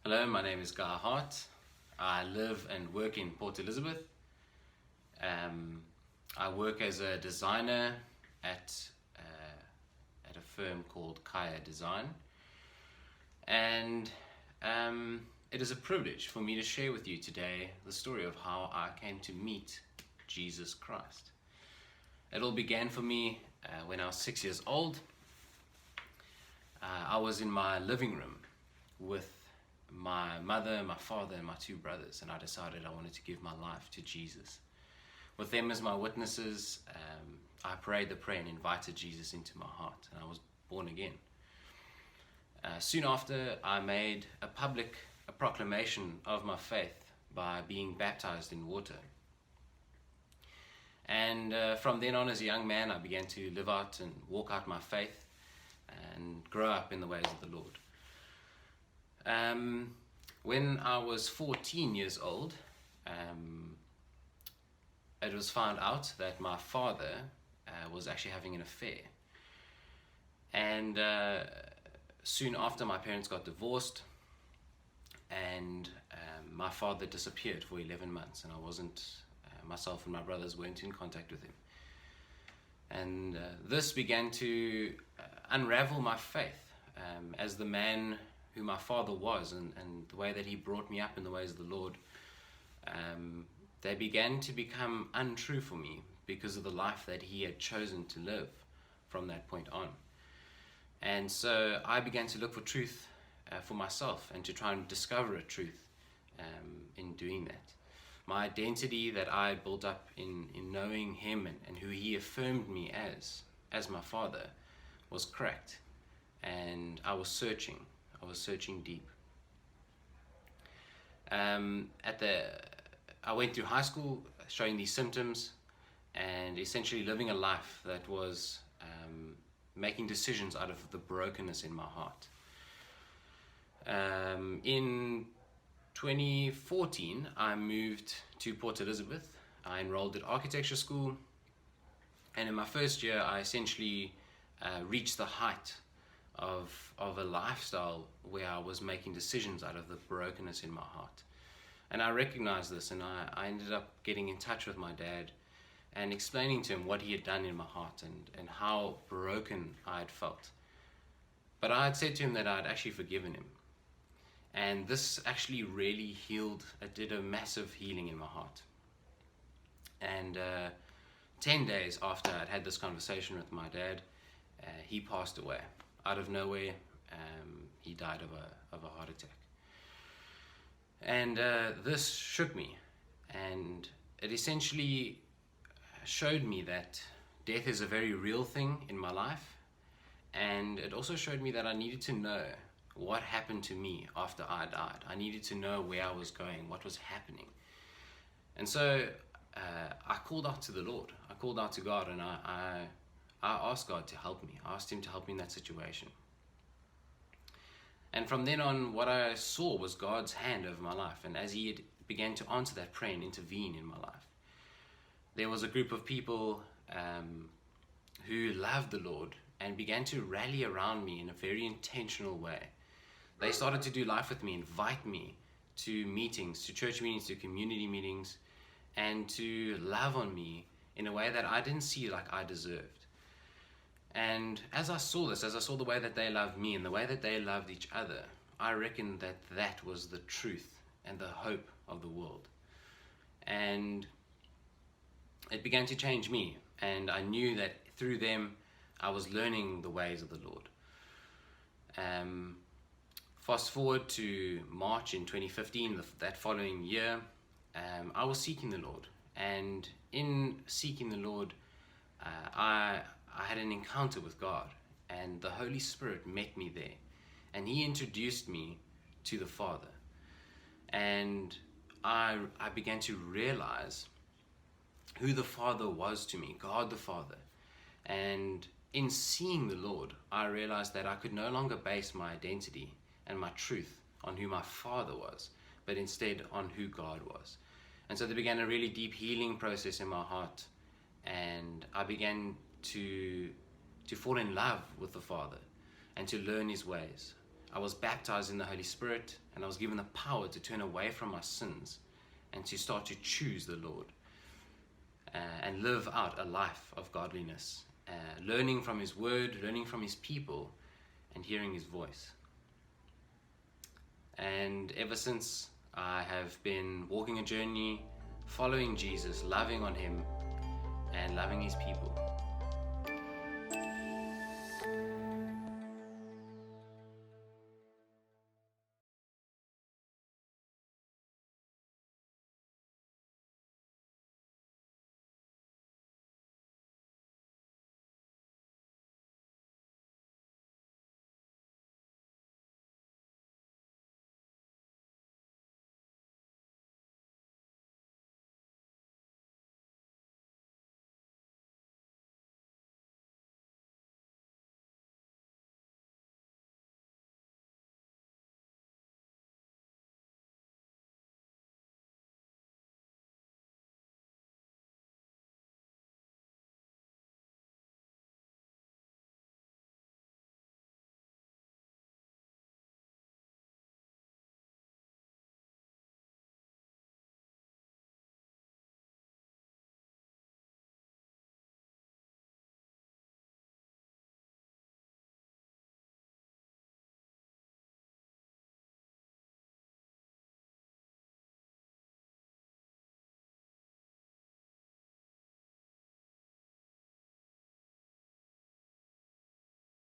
Hello, my name is Guy Hart. I live and work in Port Elizabeth. I work as a designer at a firm called Kaya Design, and it is a privilege for me to share with you today the story of how I came to meet Jesus Christ. It all began for me when I was 6 years old. I was in my living room with my mother, my father, and my two brothers, and I decided I wanted to give my life to Jesus. With them as my witnesses, I prayed the prayer and invited Jesus into my heart, and I was born again. Soon after, I made a public proclamation of my faith by being baptized in water. And from then on, as a young man, I began to live out and walk out my faith and grow up in the ways of the Lord. When I was 14 years old, it was found out that my father was actually having an affair. And soon after, my parents got divorced, and my father disappeared for 11 months, and I wasn't, myself and my brothers weren't in contact with him. And this began to unravel my faith as the man who my father was, and the way that he brought me up in the ways of the Lord. They began to become untrue for me because of the life that he had chosen to live from that point on. And so I began to look for truth for myself and to try and discover a truth in doing that. My identity that I built up in knowing him and who he affirmed me as my father was cracked, and I was searching deep. I went through high school showing these symptoms and essentially living a life that was making decisions out of the brokenness in my heart. In 2014, I moved to Port Elizabeth. I enrolled at architecture school, and in my first year, I essentially reached the height of a lifestyle where I was making decisions out of the brokenness in my heart. And I recognized this, and I ended up getting in touch with my dad and explaining to him what he had done in my heart and how broken I had felt. But I had said to him that I had actually forgiven him. And this actually really healed, it did a massive healing in my heart. And 10 days after I'd had this conversation with my dad, he passed away. Out of nowhere, he died of a heart attack. And this shook me, and it essentially showed me that death is a very real thing in my life, and it also showed me that I needed to know what happened to me after I died. I needed to know where I was going, what was happening. And so I called out to the Lord. I called out to God, and I asked God to help me. I asked him to help me in that situation. And from then on, what I saw was God's hand over my life. And as he began to answer that prayer and intervene in my life, there was a group of people who loved the Lord and began to rally around me in a very intentional way. They started to do life with me, invite me to meetings, to church meetings, to community meetings, and to love on me in a way that I didn't see like I deserved. And as I saw this, as I saw the way that they loved me and the way that they loved each other, I reckoned that that was the truth and the hope of the world. And it began to change me, and I knew that through them I was learning the ways of the Lord. Fast forward to March in 2015, that following year, I was seeking the Lord. And in seeking the Lord, I had an encounter with God, and the Holy Spirit met me there, and he introduced me to the Father. And I began to realize who the Father was to me, God the Father. And in seeing the Lord, I realized that I could no longer base my identity and my truth on who my Father was, but instead on who God was. And so there began a really deep healing process in my heart, and I began to fall in love with the Father and to learn his ways. I was baptized in the Holy Spirit, and I was given the power to turn away from my sins and to start to choose the Lord and live out a life of godliness, learning from His Word, learning from His people, and hearing His voice. And ever since, I have been walking a journey, following Jesus, loving on Him, and loving His people.